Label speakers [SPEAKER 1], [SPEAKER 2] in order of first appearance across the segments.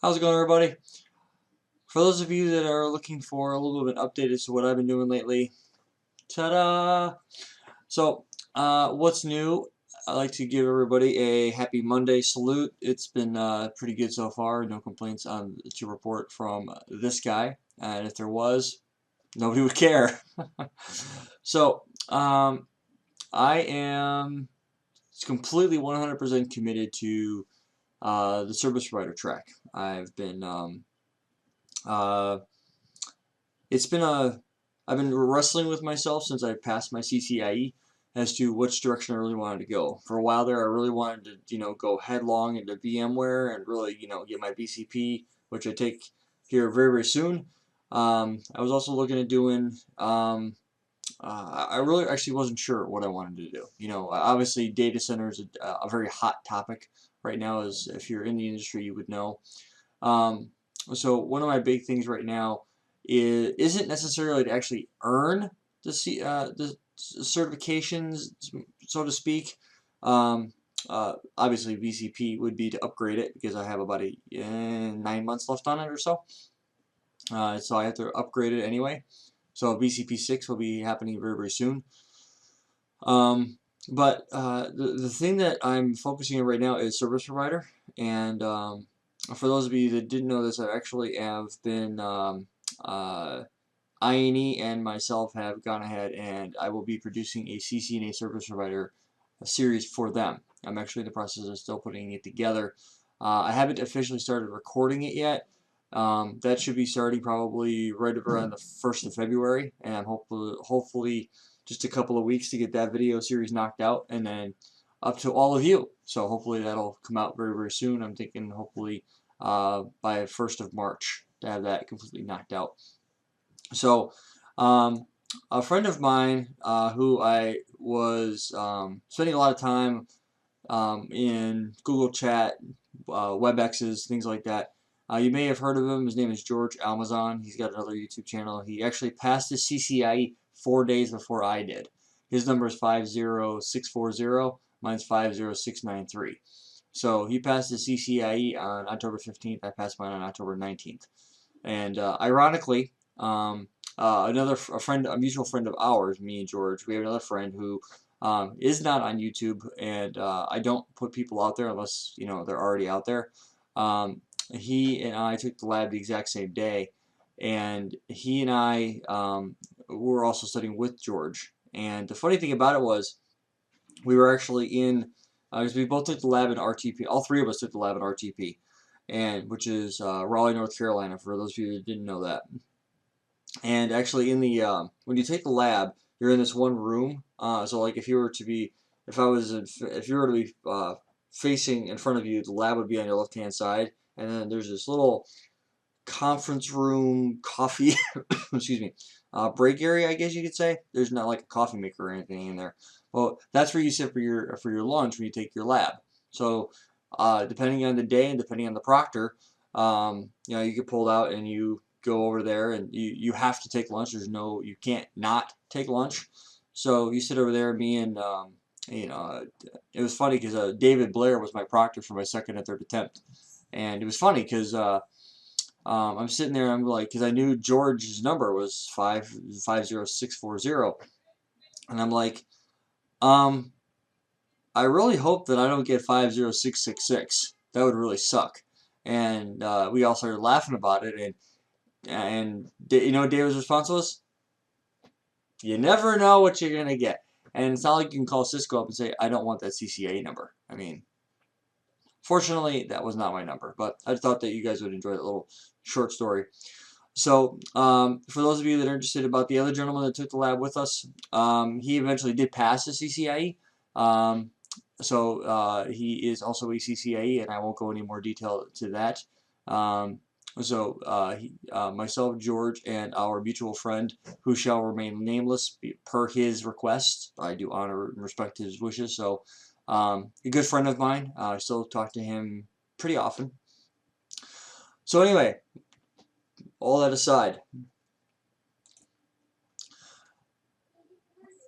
[SPEAKER 1] How's it going, everybody? For those of you that are looking for a little bit of an update as to what I've been doing lately, ta-da! So, what's new? I'd like to give everybody a happy Monday salute. It's been pretty good so far. No complaints to report from this guy. And if there was, nobody would care. So, I am completely 100% committed to the service provider track. I've been uh, it's been I've been wrestling with myself since I passed my CCIE as to which direction I really wanted to go. For a while there, I really wanted to, go headlong into VMware and really, get my BCP, which I take here very, very soon. I was also looking at doing, I really actually wasn't sure what I wanted to do. Obviously data center is a very hot topic right now, as if you're in the industry, you would know. Um, so one of my big things right now isn't necessarily to actually earn the certifications, so to speak. Obviously, VCP would be to upgrade it because I have about 9 months left on it or so. So I have to upgrade it anyway. So VCP 6 will be happening very, very soon. But the thing that I'm focusing on right now is service provider. And for those of you that didn't know this, I actually have been INE and myself have gone ahead and I will be producing a CCNA service provider series for them. I'm actually in the process of still putting it together. I haven't officially started recording it yet. That should be starting probably right around the 1st of February, and hopefully just a couple of weeks to get that video series knocked out, and then up to all of you. So hopefully that'll come out very, very soon. I'm thinking hopefully by 1st of March to have that completely knocked out. So, a friend of mine who I was spending a lot of time in Google Chat, WebExes, things like that. You may have heard of him. His name is George Almazan. He's got another YouTube channel. He actually passed his CCIE 4 days before I did. His number is 50640. Mine's 50693. So he passed his CCIE on October 15th. I passed mine on October 19th. And ironically, a mutual friend of ours, me and George, we have another friend who is not on YouTube, and I don't put people out there unless they're already out there. He and I took the lab the exact same day, and he and I were also studying with George. And the funny thing about it was, we were actually in, because we both took the lab in RTP. All three of us took the lab in RTP, and which is Raleigh, North Carolina. For those of you that didn't know that. And actually, in the when you take the lab, you're in this one room. So like if you were to be, if you were to be facing in front of you, the lab would be on your left hand side, and then there's this little conference room, coffee, excuse me, break area, I guess you could say. There's not like a coffee maker or anything in there. Well, that's where you sit for your lunch when you take your lab. So depending on the day and depending on the proctor, you get pulled out and you go over there and you have to take lunch. You can't not take lunch. So you sit over there. Me and it was funny because David Blair was my proctor for my second and third attempt, and it was funny because I'm sitting there and I'm like, because I knew George's number was 50640, and I'm like, I really hope that I don't get 50666. That would really suck. And we all started laughing about it, and David's response was, "You never know what you're gonna get." And it's not like you can call Cisco up and say, "I don't want that CCA number." I mean, fortunately, that was not my number, but I thought that you guys would enjoy that little short story. So, for those of you that are interested about the other gentleman that took the lab with us, he eventually did pass the CCIE. So he is also a CCIE, and I won't go any more detail to that. Myself, George, and our mutual friend, who shall remain nameless per his request, I do honor and respect his wishes. So, a good friend of mine. I still talk to him pretty often. So anyway, all that aside,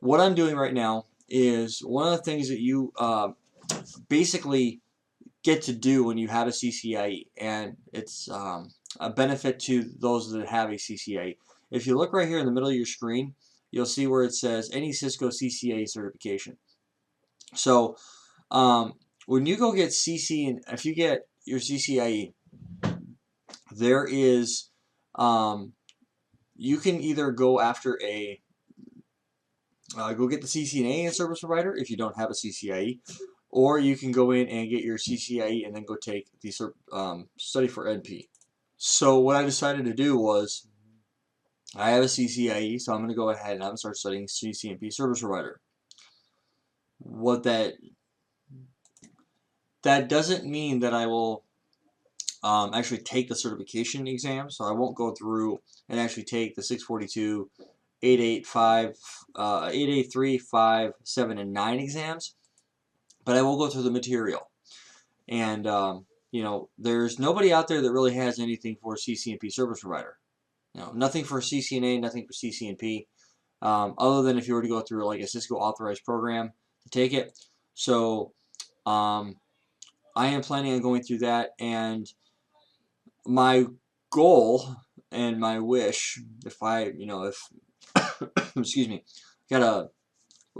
[SPEAKER 1] what I'm doing right now is one of the things that you basically get to do when you have a CCIE, and it's a benefit to those that have a CCIE. If you look right here in the middle of your screen, you'll see where it says any Cisco CCIE certification. So when you go get if you get your CCIE, there is you can either go after go get the CCNA and service provider if you don't have a CCIE, or you can go in and get your CCIE and then go take the study for NP. So what I decided to do was, I have a CCIE, so I'm going to go ahead and I'm going to start studying CCNP service provider. What that doesn't mean that I will actually take the certification exam, so I won't go through and actually take the 642, 885, 883, 5, 7, and 9 exams, but I will go through the material. And you know, there's nobody out there that really has anything for CCNP service provider. You know, nothing for CCNA, nothing for CCNP, other than if you were to go through like a Cisco authorized program to take it. So I am planning on going through that, and my goal and my wish, if I, you know, if excuse me, got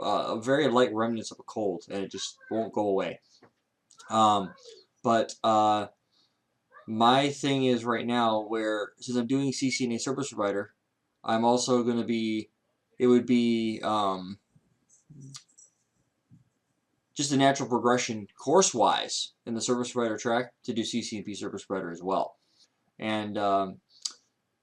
[SPEAKER 1] a very light remnants of a cold, and it just won't go away. But my thing is right now, where since I'm doing CCNA service provider, I'm also going to be, it would be just a natural progression course-wise in the service provider track to do CCNP service provider as well. And that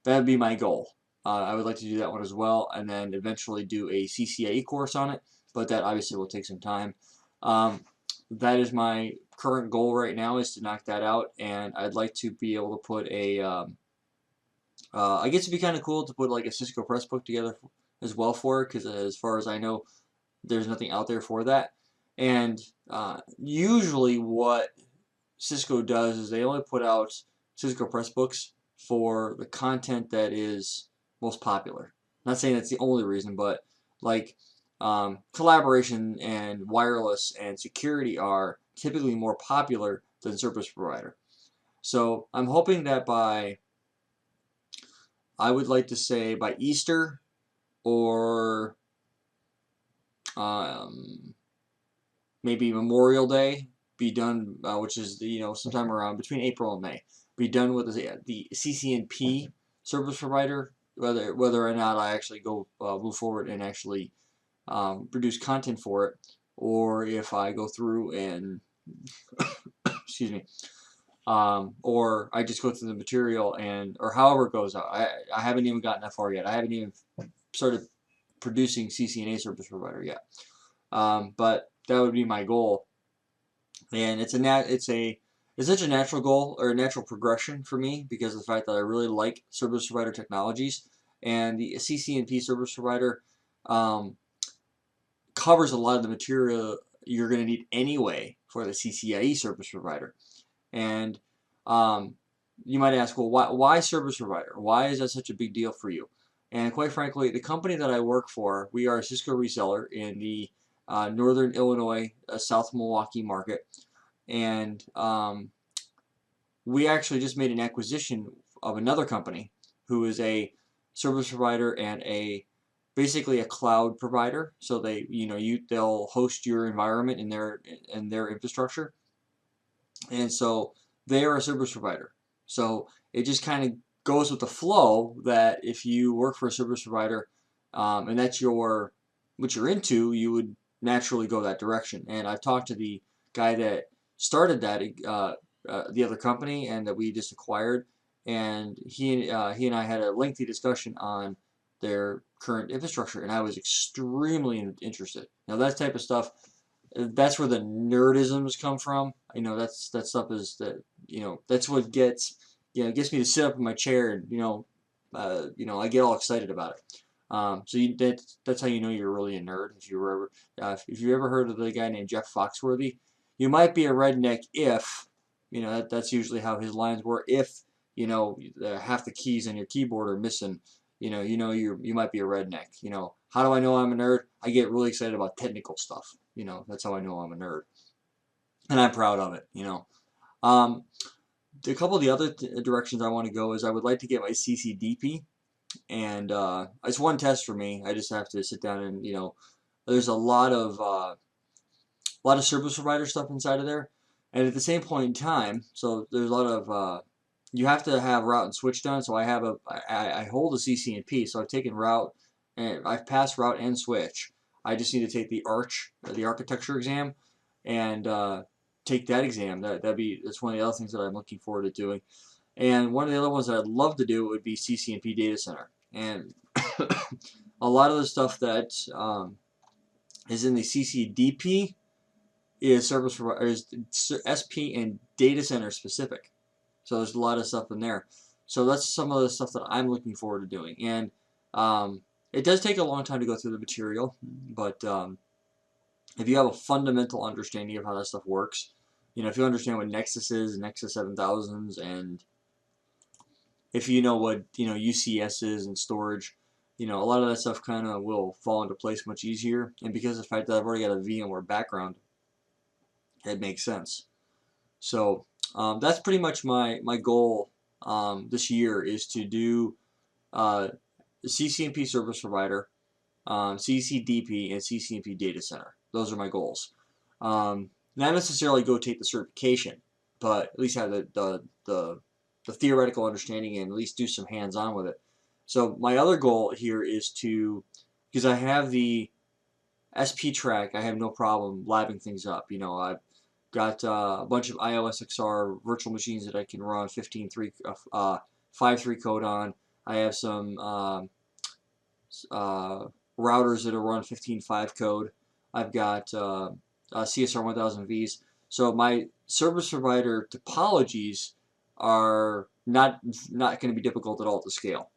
[SPEAKER 1] would be my goal. I would like to do that one as well, and then eventually do a CCIE course on it, but that obviously will take some time. That is my current goal right now, is to knock that out, and I'd like to be able to put a, I guess it'd be kind of cool to put like a Cisco Pressbook together as well for it, because as far as I know, there's nothing out there for that. And usually what Cisco does is they only put out Cisco Pressbooks for the content that is most popular. Not saying that's the only reason, but like collaboration and wireless and security are typically more popular than service provider. So I'm hoping that I would like to say by Easter, or maybe Memorial Day, be done, which is sometime around between April and May, be done with the CCNP service provider, whether or not I actually go move forward and actually produce content for it, or if I go through and excuse me, or I just go through the material, and or however it goes. I haven't even gotten that far yet. I haven't even started producing CCNA service provider yet, but that would be my goal. And it's such a natural goal, or a natural progression for me, because of the fact that I really like service provider technologies, and the CCNP service provider covers a lot of the material you're going to need anyway for the CCIE service provider. And you might ask, well, why service provider? Why is that such a big deal for you? And quite frankly, the company that I work for, we are a Cisco reseller in the Northern Illinois, South Milwaukee market. And we actually just made an acquisition of another company who is a service provider and basically a cloud provider. So they'll host your environment in their infrastructure, and so they are a service provider. So it just kind of goes with the flow that if you work for a service provider, and that's what you're into, you would naturally go that direction. And I've talked to the guy that started that the other company, and that we just acquired, and he and I had a lengthy discussion on their current infrastructure, and I was extremely interested. Now that type of stuff, that's where the nerdisms come from. That stuff is that's what gets me to sit up in my chair, and I get all excited about it. So that's how you know you're really a nerd. If you ever heard of the guy named Jeff Foxworthy, you might be a redneck if that's usually how his lines were. If half the keys on your keyboard are missing, you might be a redneck. How do I know I'm a nerd? I get really excited about technical stuff. That's how I know I'm a nerd, and I'm proud of it. Um, a couple of the other directions I want to go is I would like to get my CCDP, and it's one test for me. I just have to sit down and there's a lot of service provider stuff inside of there, and at the same point in time, so there's a lot of you have to have route and switch done. So I hold a CCNP, so I've taken route and I've passed route and switch. I just need to take the architecture exam, and take that exam. That's one of the other things that I'm looking forward to doing. And one of the other ones that I'd love to do would be CCNP data center. And a lot of the stuff that is in the CCDP is service provider, is SP and data center specific. So there's a lot of stuff in there. So that's some of the stuff that I'm looking forward to doing. And it does take a long time to go through the material, but if you have a fundamental understanding of how that stuff works, if you understand what Nexus is, Nexus 7000s, and if you know what UCS is and storage, a lot of that stuff kind of will fall into place much easier. And because of the fact that I've already got a VMware background, it makes sense. So that's pretty much my goal this year, is to do CCNP service provider, CCDP, and CCNP data center. Those are my goals. Not necessarily go take the certification, but at least have the theoretical understanding and at least do some hands-on with it. So my other goal here is because I have the SP track, I have no problem labbing things up. I've got a bunch of iOS XR virtual machines that I can run 5.3 code on. I have some routers that are run 15.5 code. I've got CSR 1000 Vs. So my service provider topologies are not going to be difficult at all to scale.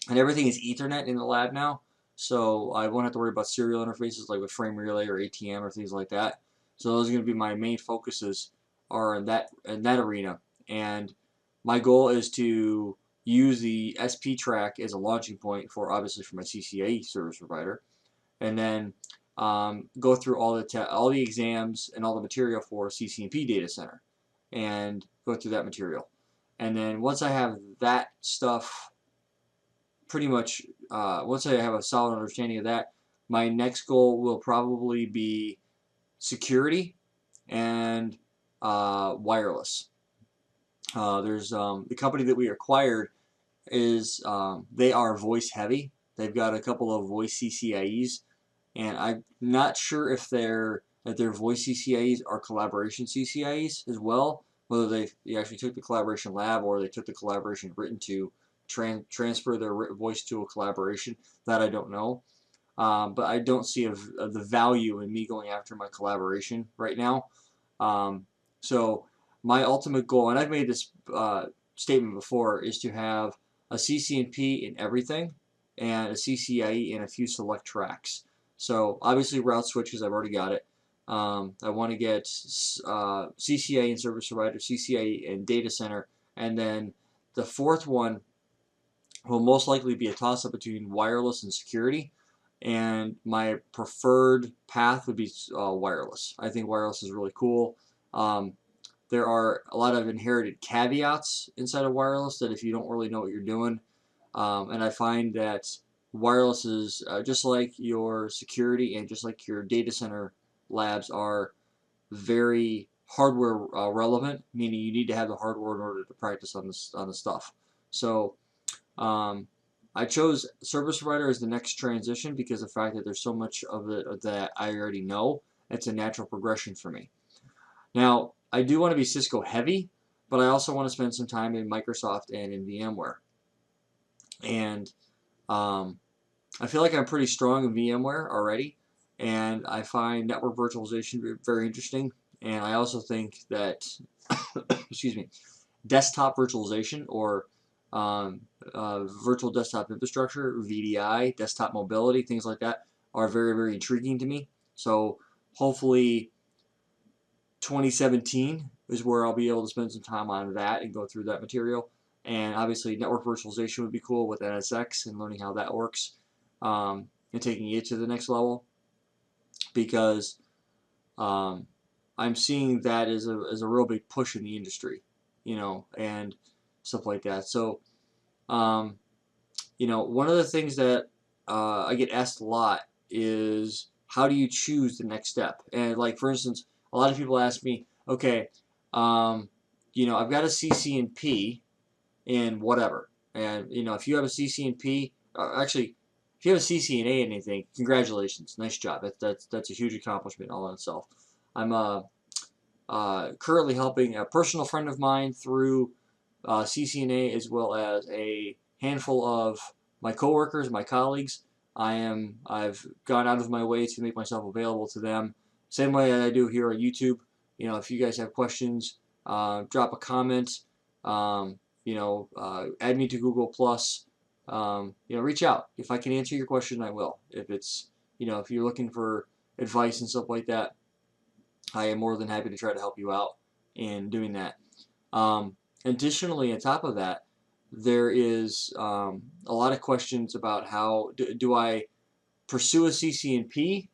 [SPEAKER 1] And everything is Ethernet in the lab now, so I won't have to worry about serial interfaces like with frame relay or ATM or things like that. So those are going to be my main focuses, are in that arena. And my goal is to use the SP track as a launching point for obviously for my CCNA service provider, and then go through all the exams and all the material for CCNP data center, and go through that material. And then once I have that stuff pretty much, once I have a solid understanding of that, my next goal will probably be security and wireless. There's the company that we acquired is they are voice heavy. They've got a couple of voice CCIEs, and I'm not sure if their voice CCIEs are collaboration CCIEs as well. Whether they actually took the collaboration lab or they took the collaboration written to transfer their voice to a collaboration, that I don't know. But I don't see the value in me going after my collaboration right now. So my ultimate goal, and I've made this statement before, is to have a CCNP in everything and a CCIE in a few select tracks. So obviously route switch, because I've already got it. I want to get CCIE and service provider, CCIE and data center, and then the fourth one will most likely be a toss-up between wireless and security. And my preferred path would be wireless. I think wireless is really cool. There are a lot of inherited caveats inside of wireless that if you don't really know what you're doing, and I find that wireless is just like your security and just like your data center labs are very hardware relevant, meaning you need to have the hardware in order to practice on the stuff. So I chose service provider as the next transition because of the fact that there's so much of it that I already know. It's a natural progression for me. Now, I do want to be Cisco heavy, but I also want to spend some time in Microsoft and in VMware. And I feel like I'm pretty strong in VMware already, and I find network virtualization very interesting. And I also think that, excuse me, desktop virtualization, or virtual desktop infrastructure, VDI, desktop mobility, things like that are very, very intriguing to me. So hopefully 2017 is where I'll be able to spend some time on that and go through that material. And obviously network virtualization would be cool with NSX and learning how that works, and taking it to the next level, because I'm seeing that as a real big push in the industry, and stuff like that. So, um, one of the things that I get asked a lot is how do you choose the next step? And like for instance, a lot of people ask me, okay, um, I've got a CCNP in whatever, and if you have a CCNP, actually, if you have a CCNA in anything, congratulations, nice job. That's a huge accomplishment all in itself. I'm currently helping a personal friend of mine through CCNA, as well as a handful of my coworkers, my colleagues. I've gone out of my way to make myself available to them, same way that I do here on YouTube. If you guys have questions, drop a comment. Add me to Google Plus. Reach out. If I can answer your question, I will. If you're looking for advice and stuff like that, I am more than happy to try to help you out in doing that. Additionally, on top of that, there is a lot of questions about how do I pursue a CCNP,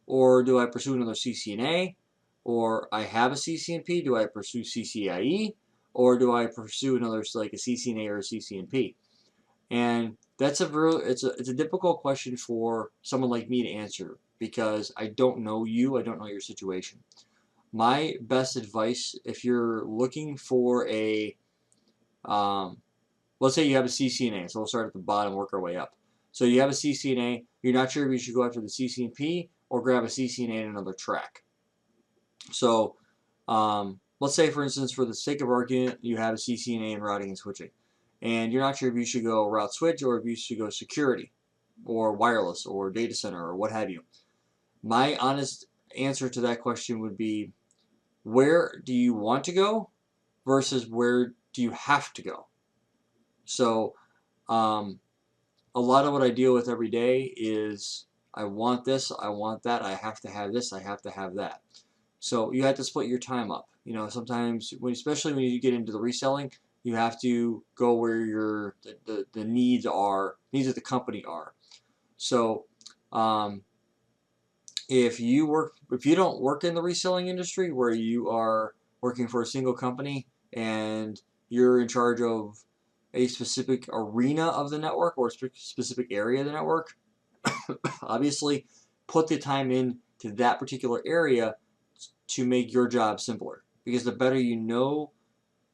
[SPEAKER 1] or do I pursue another CCNA, or I have a CCNP, do I pursue CCIE, or do I pursue another like a CCNA or a CCNP? And that's it's a difficult question for someone like me to answer because I don't know you, I don't know your situation. My best advice, if you're looking for um, let's say you have a CCNA, so we'll start at the bottom, work our way up. So you have a CCNA, you're not sure if you should go after the CCNP or grab a CCNA in another track. So let's say, for instance, for the sake of argument, you have a CCNA in routing and switching, and you're not sure if you should go route switch or if you should go security or wireless or data center or what have you. My honest answer to that question would be, where do you want to go versus where do you have to go? So um, a lot of what I deal with every day is I want this, I want that, I have to have this, I have to have that. So you have to split your time up. Sometimes, especially when you get into the reselling, you have to go where the needs of the company are. So if you don't work in the reselling industry where you are working for a single company and you're in charge of a specific arena of the network or a specific area of the network, obviously put the time in to that particular area to make your job simpler, because the better you know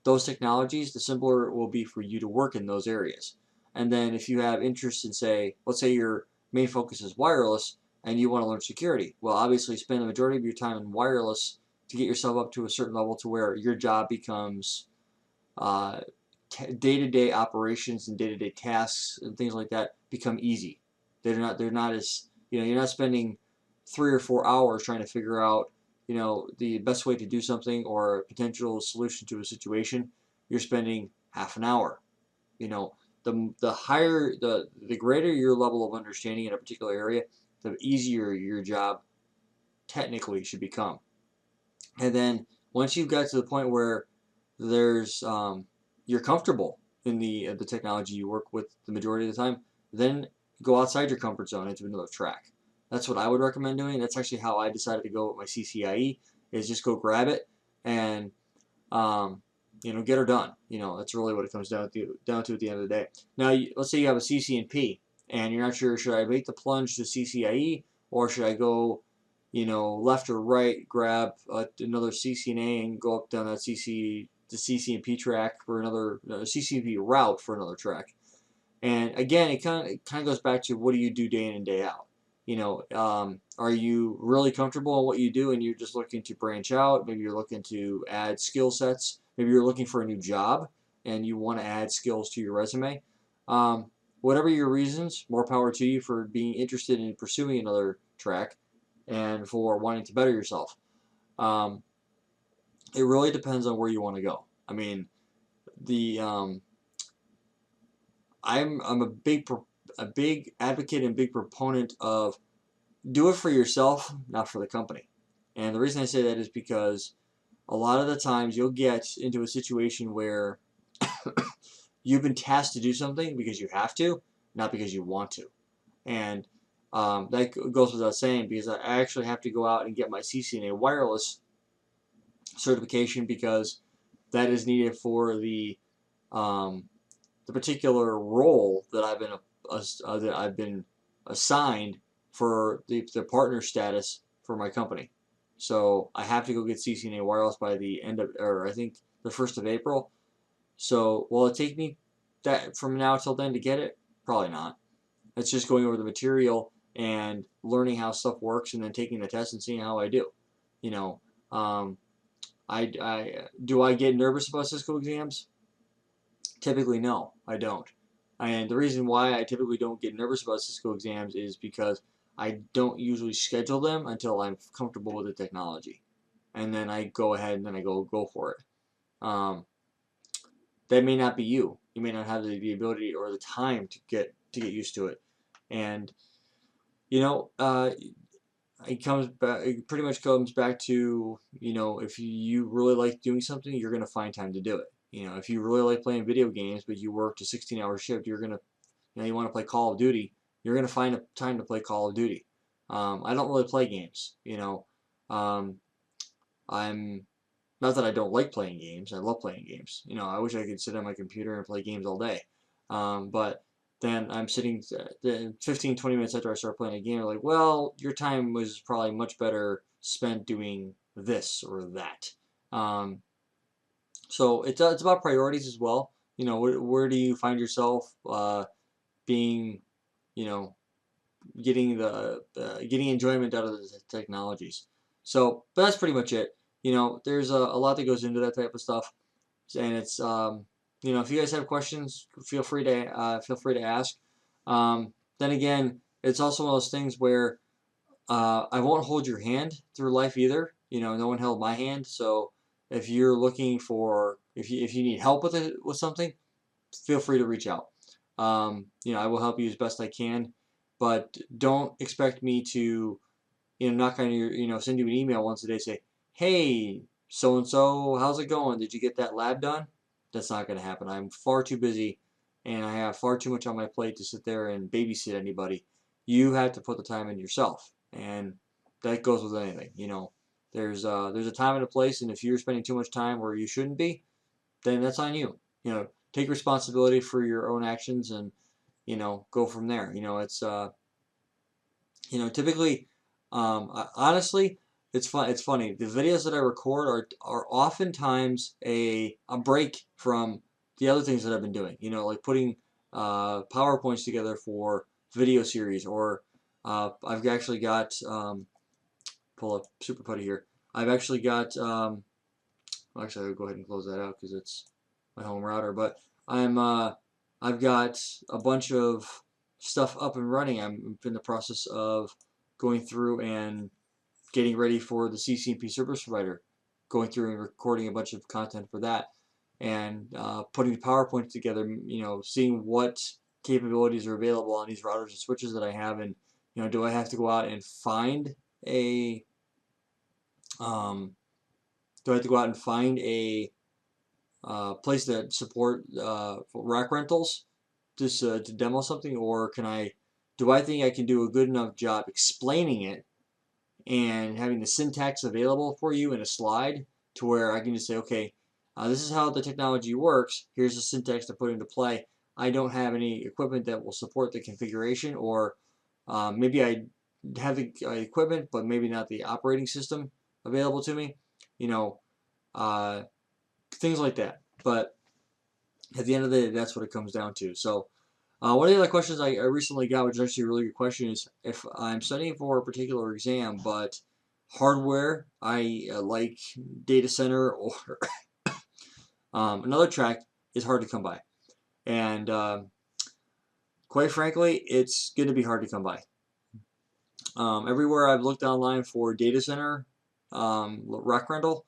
[SPEAKER 1] those technologies, the simpler it will be for you to work in those areas. And then if you have interest in, say, let's say your main focus is wireless and you want to learn security, well, obviously spend the majority of your time in wireless to get yourself up to a certain level to where your job becomes day-to-day operations and day-to-day tasks and things like that become easy. They're not as, you're not spending 3 or 4 hours trying to figure out the best way to do something or a potential solution to a situation. You're spending half an hour. The higher the greater your level of understanding in a particular area, the easier your job technically should become. And then once you've got to the point where there's you're comfortable in the technology you work with the majority of the time, then go outside your comfort zone into another track. That's what I would recommend doing. That's actually how I decided to go with my CCIE, is just go grab it and get her done. That's really what it comes down to at the end of the day. Now, let's say you have a CCNP and you're not sure, should I make the plunge to CCIE or should I go left or right, grab another CCNA and go up down that the CCNP track for another CCNP route for another track. And again, it kind of goes back to, what do you do day in and day out? Are you really comfortable in what you do and you're just looking to branch out? Maybe you're looking to add skill sets. Maybe you're looking for a new job and you want to add skills to your resume. Whatever your reasons, more power to you for being interested in pursuing another track and for wanting to better yourself. It really depends on where you want to go. I mean, I'm a big advocate and big proponent of do it for yourself, not for the company. And the reason I say that is because a lot of the times you'll get into a situation where you've been tasked to do something because you have to, not because you want to. And that goes without saying, because I actually have to go out and get my CCNA wireless certification because that is needed for the particular role that I've been assigned for the partner status for my company. So I have to go get CCNA wireless by the end of, or I think the 1st of April. So will it take me that from now till then to get it? Probably not. It's just going over the material and learning how stuff works, and then taking the test and seeing how I do. You know, um, do I get nervous about Cisco exams? Typically, no, I don't. And the reason why I typically don't get nervous about Cisco exams is because I don't usually schedule them until I'm comfortable with the technology, and then I go ahead and then I go for it. Um, that may not be you. You may not have the ability or the time to get used to it, and you know, it comes back. It pretty much comes back to, if you really like doing something, you're gonna find time to do it. If you really like playing video games, but you worked a 16-hour shift, you want to play Call of Duty, you're gonna find a time to play Call of Duty. I don't really play games. Um, I'm not that I don't like playing games. I love playing games. I wish I could sit on my computer and play games all day. But then I'm sitting 15, 20 minutes after I start playing a game, I'm like, well, your time was probably much better spent doing this or that. Um, so it's about priorities as well. Where do you find yourself being, you know, getting enjoyment out of the technologies. So, but that's pretty much it. There's a lot that goes into that type of stuff, and it's if you guys have questions, feel free to ask. Then again, it's also one of those things where I won't hold your hand through life either. No one held my hand, so if you're looking for if you need help with something, feel free to reach out. I will help you as best I can, but don't expect me to, knock on your, send you an email once a day, say, hey, so and so, how's it going? Did you get that lab done? That's not going to happen. I'm far too busy, and I have far too much on my plate to sit there and babysit anybody. You have to put the time in yourself, and that goes with anything. There's a time and a place, and if you're spending too much time where you shouldn't be, then that's on you. Take responsibility for your own actions and, go from there. Typically, honestly, it's fun. It's funny. The videos that I record are oftentimes a break from the other things that I've been doing. Like putting PowerPoints together for video series, or I've actually got pull up Super Putty here. I've actually got well, actually I'll go ahead and close that out because it's my home router. But I've got a bunch of stuff up and running. I'm in the process of going through and getting ready for the CCNP service provider, going through and recording a bunch of content for that, and putting the PowerPoint together. Seeing what capabilities are available on these routers and switches that I have, and do I have to go out and find a place that support rack rentals just to demo something, or do I think I can do a good enough job explaining it and having the syntax available for you in a slide to where I can just say, okay, this is how the technology works. Here's the syntax to put into play. I don't have any equipment that will support the configuration, or maybe I have the equipment, but maybe not the operating system available to me. Uh, Things like that. But at the end of the day, that's what it comes down to. So one of the other questions I recently got, which is actually a really good question, is if I'm studying for a particular exam, but hardware, I like data center or another track is hard to come by. And quite frankly, it's going to be hard to come by. Everywhere I've looked online for data center rack rental,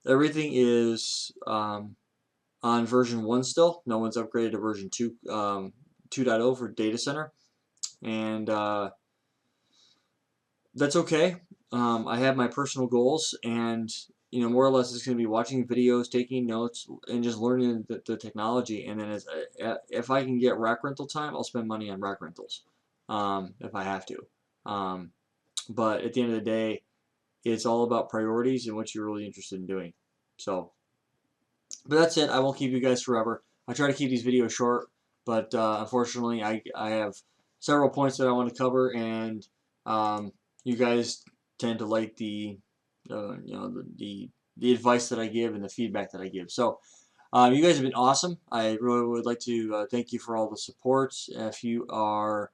[SPEAKER 1] everything is on version 1 still. No one's upgraded to version 2, 2.0 for data center. And that's okay. I have my personal goals, and more or less it's going to be watching videos, taking notes, and just learning the technology. And then if I can get rack rental time, I'll spend money on rack rentals if I have to. But at the end of the day, It's all about priorities and what you're really interested in doing. So, but that's it. I won't keep you guys forever. I try to keep these videos short, but unfortunately, I have several points that I want to cover, and you guys tend to like you know, the advice that I give and the feedback that I give. So, you guys have been awesome. I really would like to thank you for all the support. If you are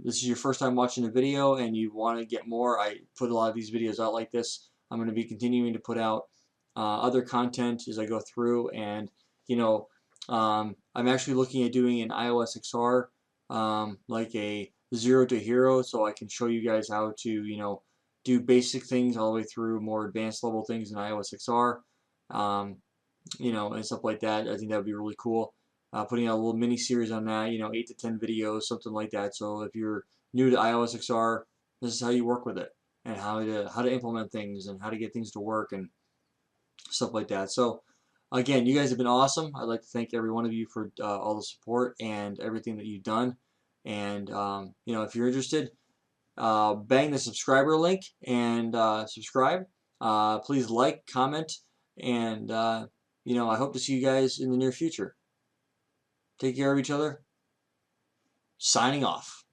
[SPEAKER 1] this is your first time watching a video and you want to get more, I put a lot of these videos out like this. I'm going to be continuing to put out other content as I go through, and you know, I'm actually looking at doing an iOS XR, like a zero to hero, so I can show you guys how to, you know, do basic things all the way through more advanced level things in iOS XR. Um, you know, and stuff like that. I think that would be really cool. Putting out a little mini series on that, you know, 8 to 10 videos, something like that. So if you're new to iOS XR, this is how you work with it, and how to implement things and how to get things to work and stuff like that. So again, you guys have been awesome. I'd like to thank every one of you for all the support and everything that you've done. And you know, if you're interested, bang the subscriber link and subscribe. Please like, comment, and you know, I hope to see you guys in the near future. Take care of each other. Signing off.